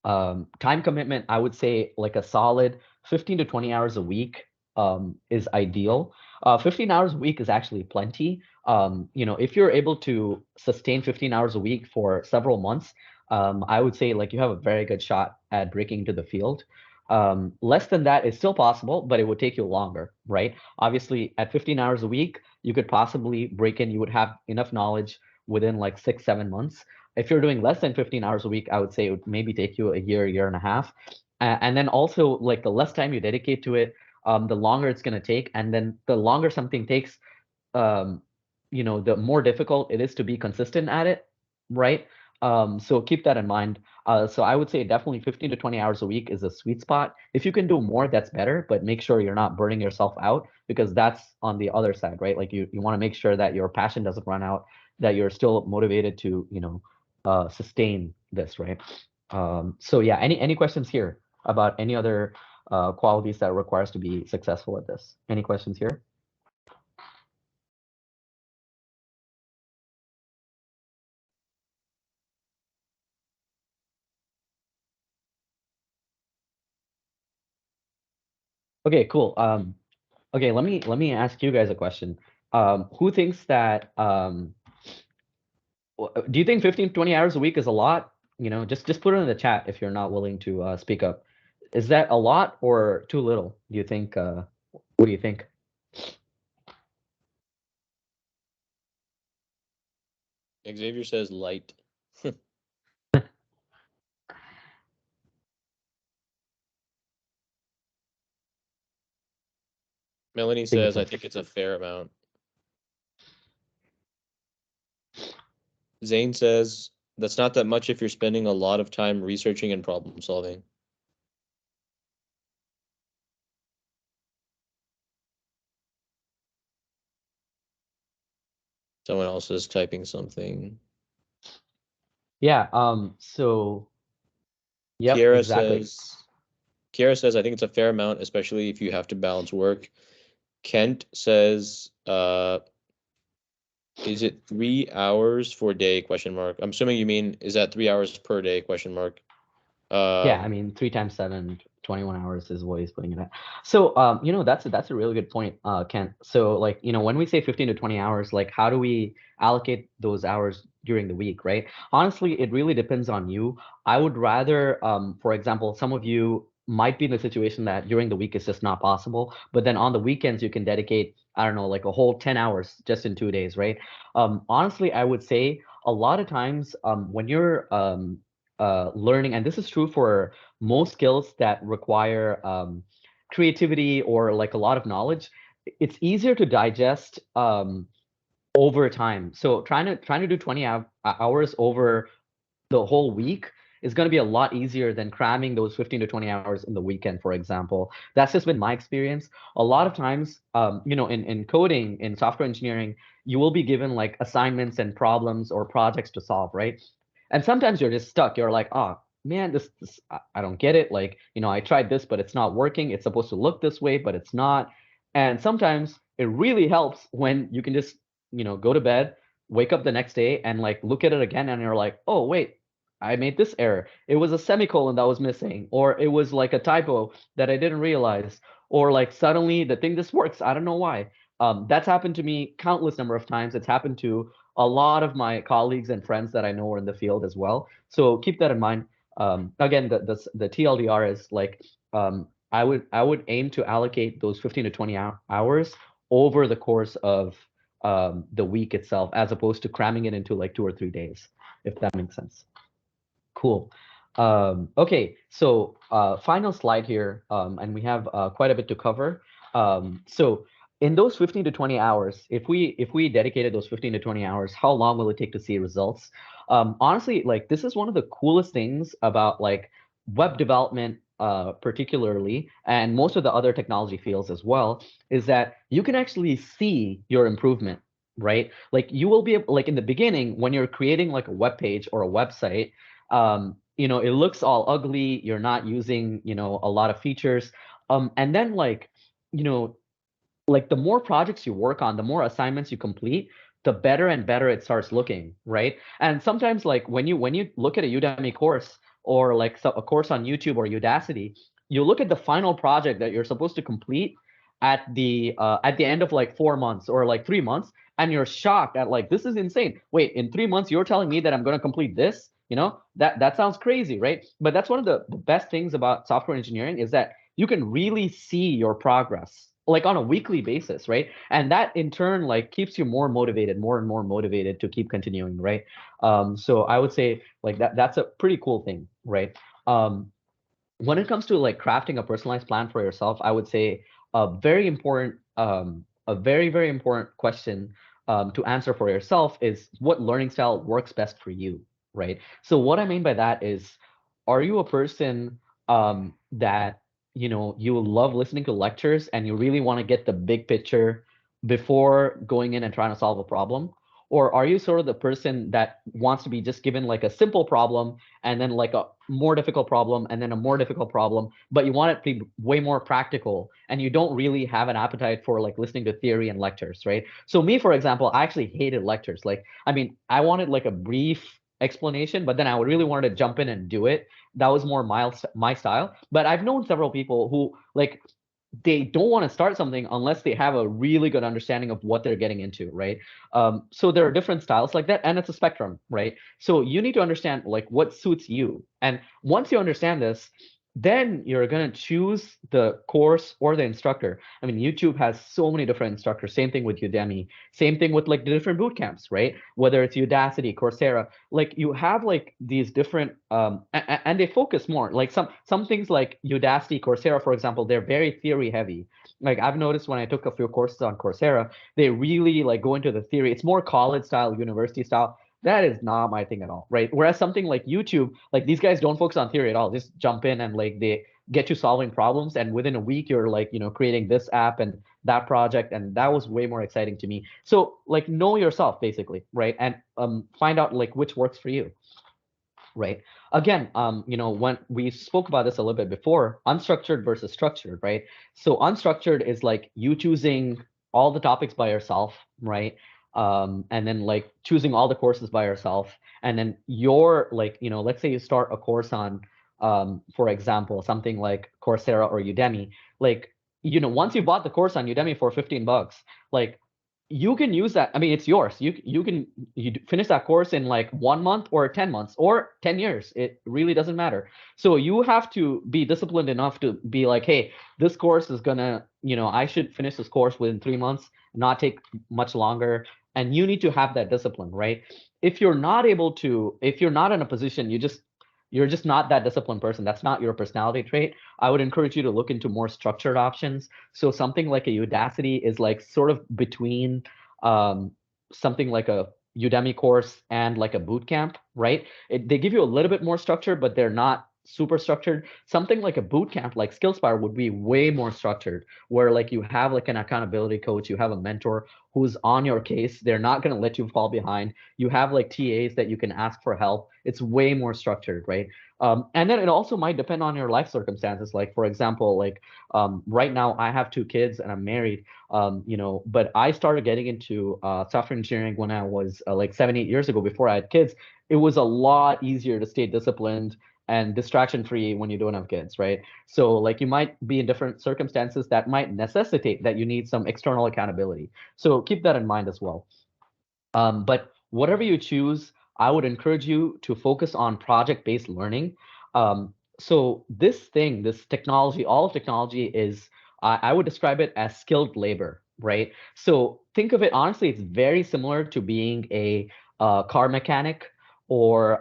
time commitment, I would say like a solid 15 to 20 hours a week is ideal. 15 hours a week is actually plenty. If you're able to sustain 15 hours a week for several months, I would say like you have a very good shot at breaking into the field. Less than that is still possible, but it would take you longer, right? Obviously, at 15 hours a week, you could possibly break in. You would have enough knowledge within like 6, 7 months. If you're doing less than 15 hours a week, I would say it would maybe take you a year and a half. And then also like the less time you dedicate to it, the longer it's going to take. And then the longer something takes, um, the more difficult it is to be consistent at it, right? So keep that in mind. So I would say definitely 15 to 20 hours a week is a sweet spot. If you can do more, that's better, but make sure you're not burning yourself out, because that's on the other side, right? Like you want to make sure that your passion doesn't run out, that you're still motivated to, sustain this, right? So yeah, any questions here about any other qualities that it requires to be successful at this? Any questions here? Okay, cool. Okay, let me ask you guys a question. Who thinks that do you think 15, 20 hours a week is a lot? Just put it in the chat if you're not willing to speak up. Is that a lot or too little? Do you think what do you think? Xavier says light. Melanie Think says, I it's think it's a fair amount. Zane says, that's not that much if you're spending a lot of time researching and problem solving. Someone else is typing something. Yeah, so yep, Kiara exactly. says, I think it's a fair amount, especially if you have to balance work. Kent says, is it 3 hours for day, question mark? I'm assuming you mean, is that 3 hours per day, question mark? Yeah, I mean 3 times 7, 21 hours is what he's putting it at. So that's a really good point, Kent. So like, when we say 15 to 20 hours, like how do we allocate those hours during the week, right? Honestly, it really depends on you. I would rather, for example, some of you might be in a situation that during the week it's just not possible, but then on the weekends you can dedicate I don't know, like a whole 10 hours just in 2 days, right? Honestly, I would say a lot of times when you're learning, and this is true for most skills that require creativity or like a lot of knowledge, it's easier to digest over time. So trying to do 20 hours over the whole week is going to be a lot easier than cramming those 15 to 20 hours in the weekend, for example. That's just been my experience. A lot of times, in coding, in software engineering, you will be given like assignments and problems or projects to solve, right? And sometimes you're just stuck. You're like, oh man, this I don't get it. Like, I tried this, but it's not working. It's supposed to look this way, but it's not. And sometimes it really helps when you can just, go to bed, wake up the next day and like look at it again and you're like, oh wait, I made this error. It was a semicolon that was missing, or it was like a typo that I didn't realize, or like suddenly the thing just works. I don't know why. That's happened to me countless number of times. It's happened to a lot of my colleagues and friends that I know are in the field as well. So keep that in mind. Again, the TLDR is like I would aim to allocate those 15 to 20 hours over the course of the week itself, as opposed to cramming it into like 2 or 3 days, if that makes sense. Cool. Okay, so final slide here, and we have quite a bit to cover. So in those 15 to 20 hours, if we dedicated those 15 to 20 hours, how long will it take to see results? Honestly, like this is one of the coolest things about like web development, particularly, and most of the other technology fields as well, is that you can actually see your improvement, right? Like you will be able, like in the beginning when you're creating like a web page or a website, it looks all ugly. You're not using, a lot of features. And then you know, like the more projects you work on, the more assignments you complete, the better and better it starts looking, right? And sometimes like when you look at a Udemy course or like a course on YouTube or Udacity, you look at the final project that you're supposed to complete at the end of like 4 months or like 3 months, and you're shocked at like this is insane. Wait, in 3 months you're telling me that I'm going to complete this? That sounds crazy, right? But that's one of the best things about software engineering is that you can really see your progress like on a weekly basis, right? And that in turn like keeps you more motivated, more and more motivated to keep continuing, right? So I would say like that's a pretty cool thing, right? When it comes to like crafting a personalized plan for yourself, I would say a very, very important question to answer for yourself is what learning style works best for you, right? So what I mean by that is, are you a person that you love listening to lectures and you really want to get the big picture before going in and trying to solve a problem? Or are you sort of the person that wants to be just given like a simple problem and then like a more difficult problem and then a more difficult problem, but you want it to be way more practical and you don't really have an appetite for like listening to theory and lectures, right? So me, for example, I actually hated lectures. Like, I mean, I wanted like a brief explanation, but then I would really wanted to jump in and do it. That was more my style. But I've known several people who like they don't want to start something unless they have a really good understanding of what they're getting into, right? So there are different styles like that, and it's a spectrum, right? So you need to understand like what suits you, and once you understand this, then you're going to choose the course or the instructor. I mean, YouTube has so many different instructors. Same thing with Udemy. Same thing with like the different boot camps, right? Whether it's Udacity, Coursera, like you have like these different and they focus more. Like some things like Udacity, Coursera, for example, they're very theory heavy. Like I've noticed when I took a few courses on Coursera, they really like go into the theory. It's more college style, university style. That is not my thing at all, right? Whereas something like YouTube, like these guys don't focus on theory at all. Just jump in and like they get you solving problems, and within a week you're like creating this app and that project, and that was way more exciting to me. So like know yourself basically, right? And find out like which works for you, right? Again, when we spoke about this a little bit before, unstructured versus structured, right? So unstructured is like you choosing all the topics by yourself, right? And then like choosing all the courses by yourself, and then you're like, let's say you start a course on, for example, something like Coursera or Udemy, like, once you bought the course on Udemy for $15, like you can use that. I mean, it's yours. You finish that course in like 1 month or 10 months or 10 years. It really doesn't matter. So you have to be disciplined enough to be like, hey, this course is gonna, I should finish this course within 3 months, not take much longer. And you need to have that discipline, right? If you're not in a position, you're just not that disciplined person. That's not your personality trait. I would encourage you to look into more structured options. So something like a Udacity is like sort of between um, something like a Udemy course and like a boot camp, right? They give you a little bit more structure, but they're not super structured. Something like a boot camp, like Skillspire, would be way more structured, where like you have like an accountability coach, you have a mentor who's on your case. They're not going to let you fall behind. You have like TAs that you can ask for help. It's way more structured, right? And then it also might depend on your life circumstances. Like for example, like right now I have 2 kids and I'm married. But I started getting into software engineering when I was like 7, 8 years ago before I had kids. It was a lot easier to stay disciplined and distraction free when you don't have kids, right? So like you might be in different circumstances that might necessitate that you need some external accountability. So keep that in mind as well. But whatever you choose, I would encourage you to focus on project-based learning. So this technology, all of technology is, I would describe it as skilled labor, right? So think of it, honestly, it's very similar to being a car mechanic or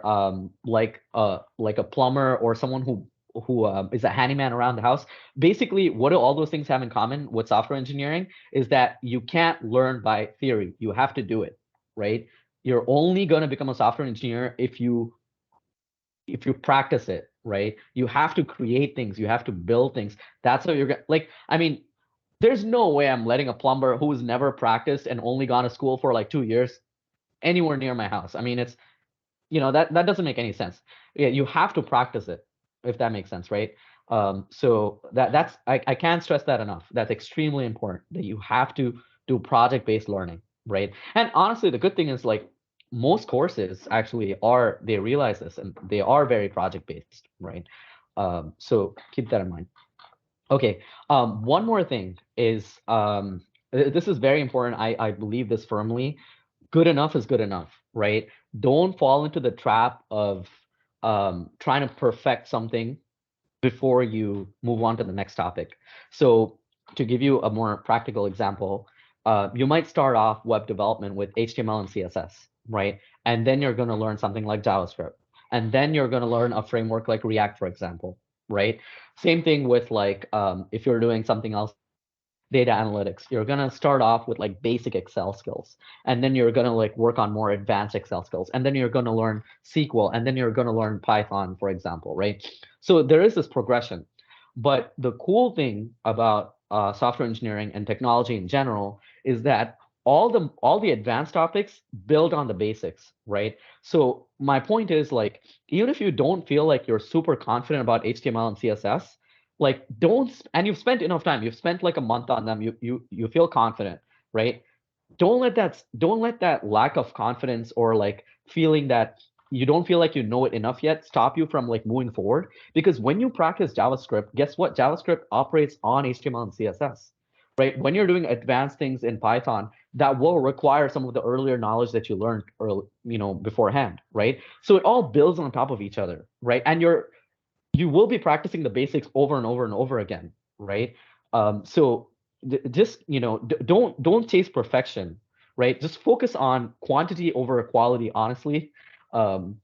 like a plumber or someone who is a handyman around the house. Basically, what do all those things have in common with software engineering is that you can't learn by theory. You have to do it, right? You're only going to become a software engineer if you practice it, right? You have to create things, you have to build things. That's how you're going to, like, I mean, there's no way I'm letting a plumber who's never practiced and only gone to school for like 2 years anywhere near my house. I mean, it's, that doesn't make any sense. Yeah, you have to practice it, if that makes sense, right? So that's I can't stress that enough. That's extremely important that you have to do project-based learning, right? And honestly, the good thing is like most courses actually they realize this and they are very project-based, right? So keep that in mind. Okay. One more thing is this is very important. I believe this firmly. Good enough is good enough, right? Don't fall into the trap of trying to perfect something before you move on to the next topic. So to give you a more practical example, you might start off web development with HTML and CSS, right? And then you're going to learn something like JavaScript. And then you're going to learn a framework like React, for example, right? Same thing with like if you're doing something else data analytics. You're going to start off with like basic Excel skills, and then you're going to like work on more advanced Excel skills, and then you're going to learn SQL, and then you're going to learn Python, for example, right? So there is this progression. But the cool thing about software engineering and technology in general is that all the advanced topics build on the basics, right? So my point is like, even if you don't feel like you're super confident about HTML and CSS, like and you've spent enough time, you've spent like a month on them, you feel confident, right? Don't let that lack of confidence or like feeling that you don't feel like you know it enough yet stop you from like moving forward. Because when you practice JavaScript, guess what? JavaScript operates on HTML and CSS, right? When you're doing advanced things in Python, that will require some of the earlier knowledge that you learned early, beforehand, right? So it all builds on top of each other, right? And you will be practicing the basics over and over and over again, right? So just don't chase perfection, right? Just focus on quantity over quality, honestly. Um,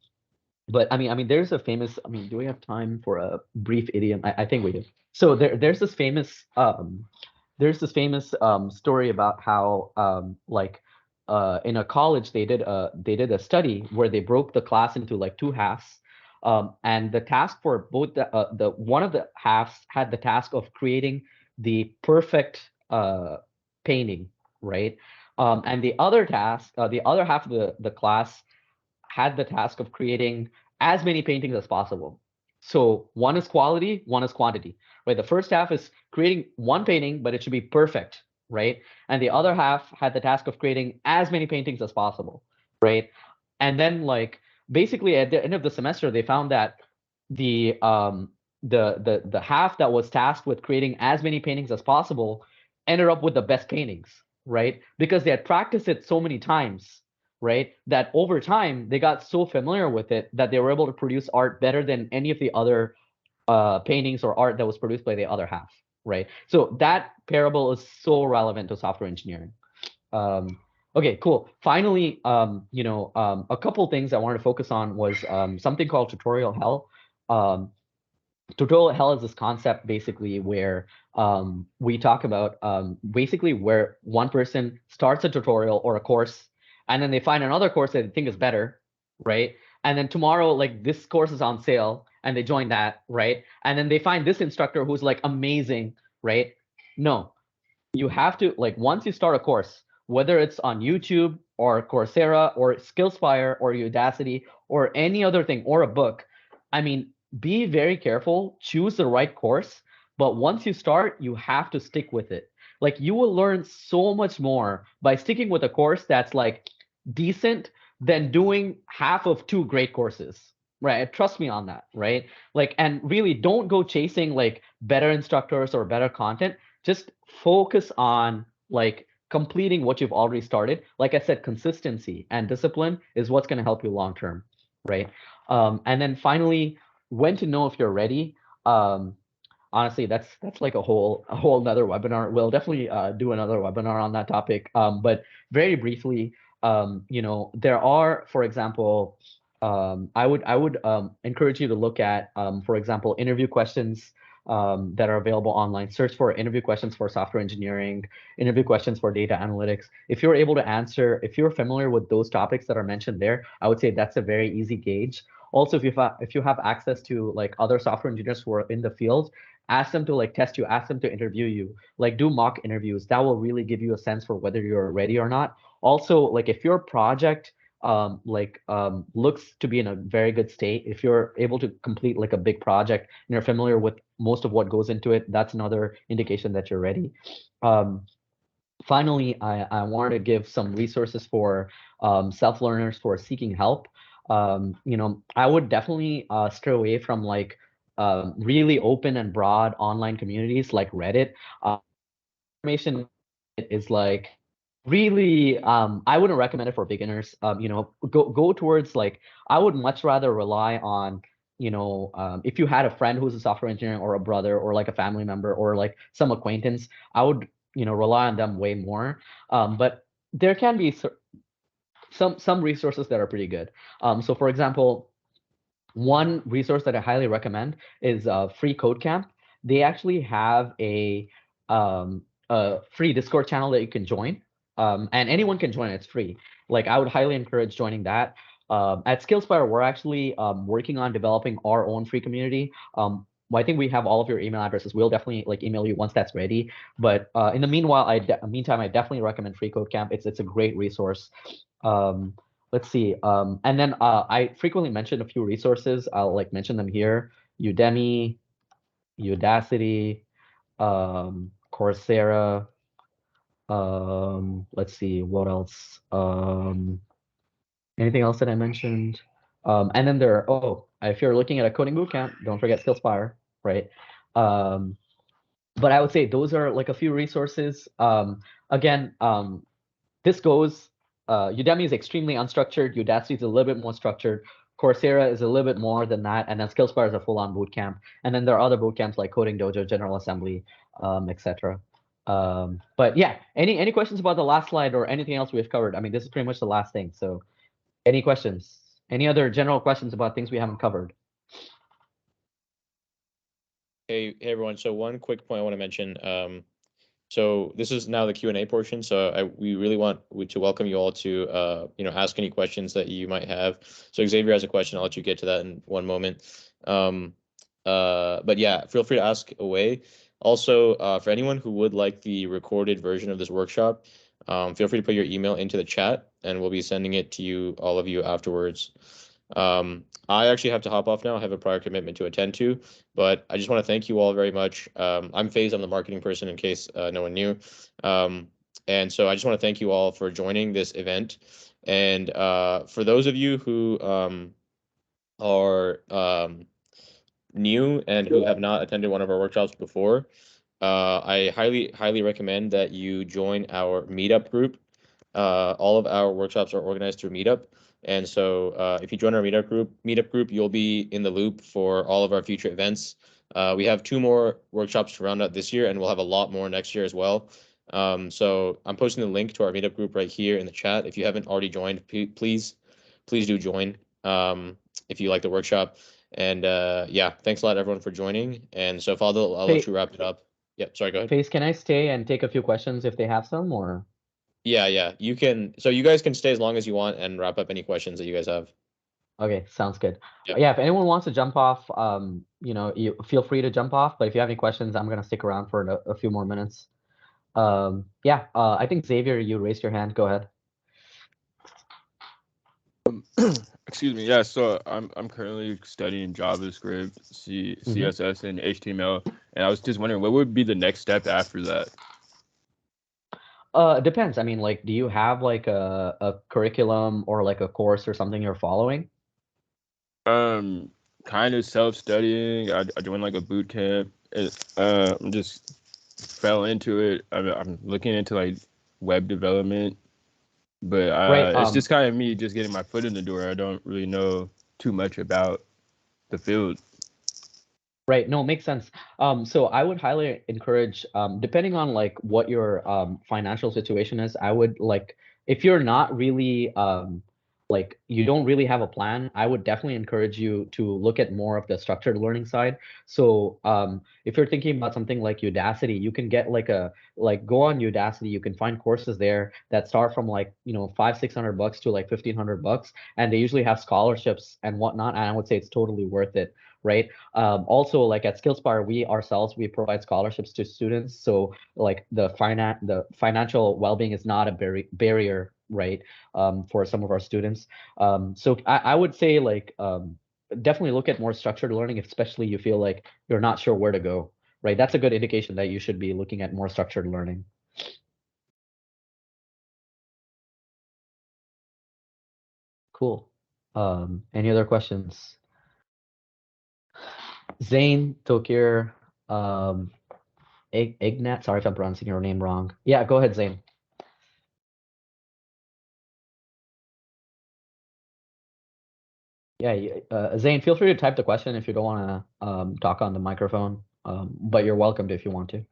but I mean, there's a famous. I mean, do we have time for a brief idiom? I think we do. So there's this famous story about how in a college they did a study where they broke the class into like two halves, and the task for both the one of the halves had the task of creating the perfect painting, right? And the other half of the class had the task of creating as many paintings as possible. So one is quality, one is quantity, right? The first half is creating one painting, but it should be perfect, right? And the other half had the task of creating as many paintings as possible, right? And then like basically at the end of the semester, they found that the half that was tasked with creating as many paintings as possible ended up with the best paintings, right? Because they had practiced it so many times, right? That over time they got so familiar with it that they were able to produce art better than any of the other paintings or art that was produced by the other half, right? So that parable is so relevant to software engineering. Okay, cool. Finally, a couple things I wanted to focus on was something called tutorial hell. Um, Tutorial hell is this concept basically where we talk about basically where one person starts a tutorial or a course, and then they find another course that they think is better, right? And then tomorrow, like this course is on sale, and they join that, right? And then they find this instructor who's like amazing, right? No, you have to, like, once you start a course, whether it's on YouTube or Coursera or Skillspire or Udacity or any other thing or a book, I mean, be very careful, choose the right course, but once you start, you have to stick with it. Like, you will learn so much more by sticking with a course that's like decent than doing half of two great courses. Right. Trust me on that. Right. Like, and really don't go chasing like better instructors or better content. Just focus on like completing what you've already started. Like I said, consistency and discipline is what's going to help you long term, right? And then finally, when to know if you're ready. Honestly, that's like a whole another webinar. We'll definitely do another webinar on that topic. But very briefly, there are, for example, I would encourage you to look at, for example, interview questions that are available online. Search for interview questions for software engineering, interview questions for data analytics. If you're able to answer, if you're familiar with those topics that are mentioned there, I would say that's a very easy gauge. Also, if you have access to like other software engineers who are in the field, ask them to like test you, ask them to interview you, like do mock interviews. That will really give you a sense for whether you're ready or not. Also, like if your project looks to be in a very good state, if you're able to complete like a big project and you're familiar with most of what goes into it, that's another indication that you're ready. Finally, I wanted to give some resources for self-learners for seeking help. I would definitely stray away from like really open and broad online communities like Reddit. Information is like really, I wouldn't recommend it for beginners. Go towards like, I would much rather rely on, if you had a friend who's a software engineer or a brother or like a family member or like some acquaintance, I would, rely on them way more. But there can be some resources that are pretty good. So for example, one resource that I highly recommend is Free Code Camp. They actually have a free Discord channel that you can join, and anyone can join. It's free. Like, I would highly encourage joining that. At Skillspire, we're actually working on developing our own free community. I think we have all of your email addresses. We'll definitely like email you once that's ready. But in the meantime, I definitely recommend Free Code Camp. It's a great resource. Um, let's see. And then I frequently mention a few resources. I'll like mention them here: Udemy, Udacity, Coursera. Let's see what else. Anything else that I mentioned? And then if you're looking at a coding bootcamp, don't forget Skillspire, right? But I would say those are like a few resources. Again, this goes, Udemy is extremely unstructured. Udacity is a little bit more structured. Coursera is a little bit more than that. And then Skillspire is a full-on bootcamp. And then there are other bootcamps like Coding Dojo, General Assembly, etc. But yeah, any questions about the last slide or anything else we've covered? I mean, this is pretty much the last thing. So any questions? Any other general questions about things we haven't covered? Hey everyone. So one quick point I want to mention. So this is now the Q&A portion. So we really want to welcome you all to ask any questions that you might have. So Xavier has a question. I'll let you get to that in one moment. But yeah, feel free to ask away. Also, for anyone who would like the recorded version of this workshop, feel free to put your email into the chat, and we'll be sending it to all of you afterwards. I actually have to hop off now. I have a prior commitment to attend to, but I just want to thank you all very much. I'm Faze. I'm the marketing person, in case no one knew. And so I just want to thank you all for joining this event. And for those of you who are new and who have not attended one of our workshops before, I highly recommend that you join our meetup group. All of our workshops are organized through Meetup. And so if you join our Meetup group, you'll be in the loop for all of our future events. We have 2 more workshops to round out this year, and we'll have a lot more next year as well. So I'm posting the link to our Meetup group right here in the chat. If you haven't already joined, please do join if you like the workshop. And yeah, thanks a lot, everyone, for joining. And so, Fadil, I'll let you wrap it up. Yep, sorry, go ahead. Face, can I stay and take a few questions if they have some, or? Yeah, you can. So you guys can stay as long as you want and wrap up any questions that you guys have. Okay, sounds good. Yep. Yeah, if anyone wants to jump off, you feel free to jump off. But if you have any questions, I'm gonna stick around for a few more minutes. Yeah, I think Xavier, you raised your hand. Go ahead. Excuse me. Yeah, so I'm currently studying JavaScript, CSS, and HTML, and I was just wondering what would be the next step after that. It depends. I mean, like, do you have like a curriculum or like a course or something you're following? Kind of self-studying. I joined like a boot camp. I'm just fell into it. I'm looking into like web development, but Right. it's just kind of me just getting my foot in the door. I don't really know too much about the field. Right. No, makes sense. So I would highly encourage, depending on like what your financial situation is, I would like, if you're not really like you don't really have a plan, I would definitely encourage you to look at more of the structured learning side. So if you're thinking about something like Udacity, you can get like go on Udacity, you can find courses there that start from like, $500-600 to like $1,500, and they usually have scholarships and whatnot. And I would say it's totally worth it, right? Also, like at Skillspire, we provide scholarships to students. So like the financial well-being is not a barrier, right? For some of our students. So I would say like definitely look at more structured learning, especially you feel like you're not sure where to go, right? That's a good indication that you should be looking at more structured learning. Cool. Any other questions? Zane, Tokir, Ignat, sorry if I'm pronouncing your name wrong. Yeah, go ahead, Zane. Yeah, Zane, feel free to type the question if you don't want to talk on the microphone, but you're welcome to if you want to.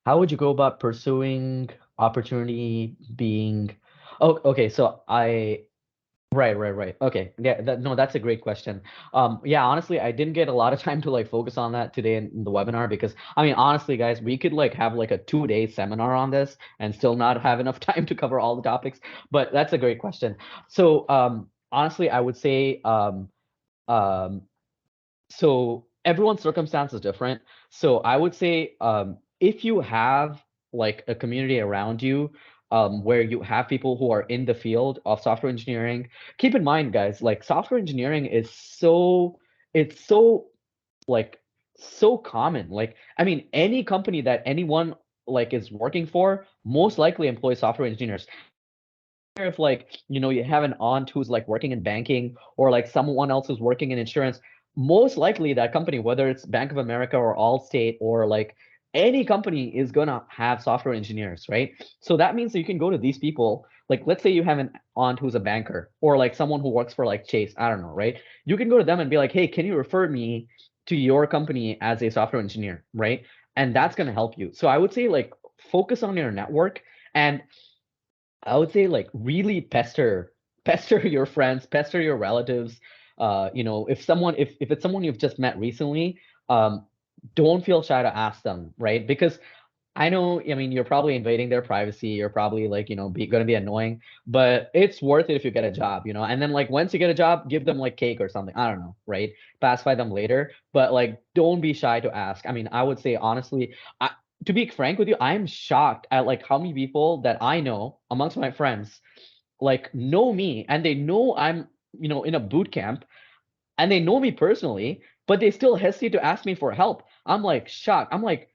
How would you go about pursuing opportunity being? Oh, okay. So right. Okay. Yeah, no, that's a great question. Yeah, honestly, I didn't get a lot of time to like focus on that today in the webinar because I mean, honestly, guys, we could like have like a 2-day seminar on this and still not have enough time to cover all the topics. But that's a great question. So, honestly, I would say, um, so everyone's circumstance is different. So I would say if you have like a community around you where you have people who are in the field of software engineering, keep in mind, guys, like software engineering is it's so like so common. Like, I mean, any company that anyone like is working for most likely employs software engineers. If like you have an aunt who's like working in banking or like someone else who's working in insurance, most likely that company, whether it's Bank of America or Allstate or like any company, is gonna have software engineers, right? So that means that you can go to these people, like let's say you have an aunt who's a banker or like someone who works for like Chase, I don't know, right? You can go to them and be like, hey, can you refer me to your company as a software engineer, right? And that's gonna help you. So I would say like focus on your network, and I would say like really pester your friends, pester your relatives. If it's someone you've just met recently, um, don't feel shy to ask them, right? Because I know, I mean, you're probably invading their privacy. You're probably like, going to be annoying, but it's worth it if you get a job. And then like once you get a job, give them like cake or something. I don't know, right? Pacify them later, but like don't be shy to ask. I mean, I would say honestly, to be frank with you, I'm shocked at like how many people that I know amongst my friends like know me and they know I'm, in a boot camp and they know me personally, but they still hesitate to ask me for help. I'm like shocked. I'm like,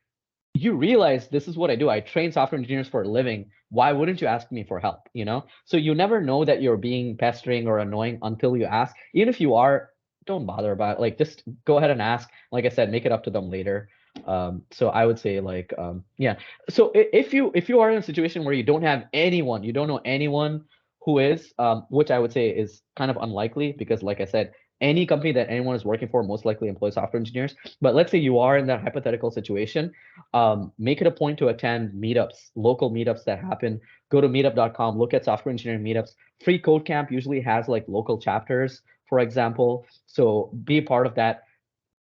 you realize this is what I do. I train software engineers for a living. Why wouldn't you ask me for help? You know? So you never know that you're being pestering or annoying until you ask. Even if you are, don't bother about it. Like just go ahead and ask. Like I said, make it up to them later. So I would say like yeah. So if you are in a situation where you don't have anyone, you don't know anyone who is, which I would say is kind of unlikely because like I said, any company that anyone is working for most likely employs software engineers. But let's say you are in that hypothetical situation, make it a point to attend meetups, local meetups that happen. Go to meetup.com, look at software engineering meetups. Free Code Camp usually has like local chapters, for example. So be a part of that.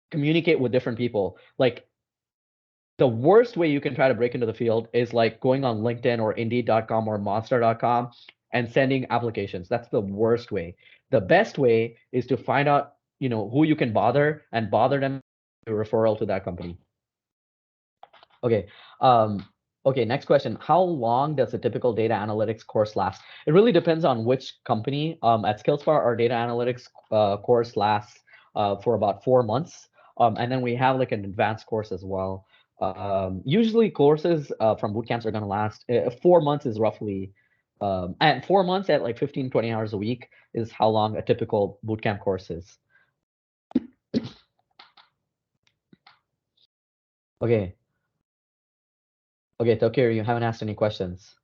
Communicate with different people. Like the worst way you can try to break into the field is like going on LinkedIn or Indeed.com or Monster.com and sending applications. That's the worst way. The best way is to find out, who you can bother and bother them to referral to that company. Okay. Okay, next question. How long does a typical data analytics course last? It really depends on which company. At Skillspar, our data analytics course lasts for about 4 months. And then we have like an advanced course as well. Usually courses from boot camps are going to last 4 months is roughly, and 4 months at like 15, 20 hours a week is how long a typical bootcamp course is. Okay. Okay, Tokyo, you haven't asked any questions.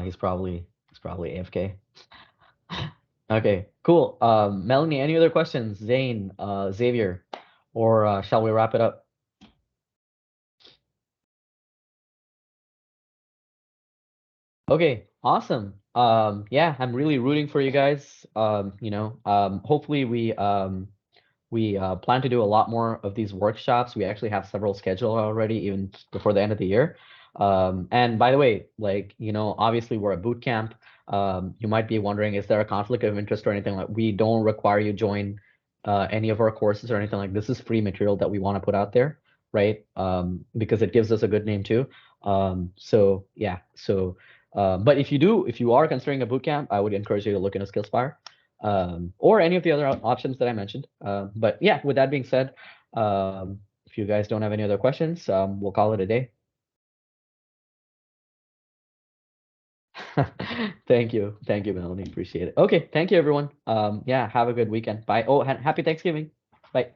He's probably AFK. Okay, cool. Melanie, any other questions? Zane, Xavier, or shall we wrap it up? Okay, awesome. Yeah, I'm really rooting for you guys. Hopefully we plan to do a lot more of these workshops. We actually have several scheduled already, even before the end of the year. And by the way, like, obviously we're a boot camp. You might be wondering, is there a conflict of interest or anything like? We don't require you join any of our courses or anything like this. Is free material that we want to put out there, right? Because it gives us a good name too. So yeah, but if you are considering a boot camp, I would encourage you to look into Skillspire, or any of the other options that I mentioned. But yeah, with that being said, if you guys don't have any other questions, we'll call it a day. Thank you, Melanie. Appreciate it. Okay, thank you, everyone. Yeah, have a good weekend. Bye. Oh, happy Thanksgiving. Bye.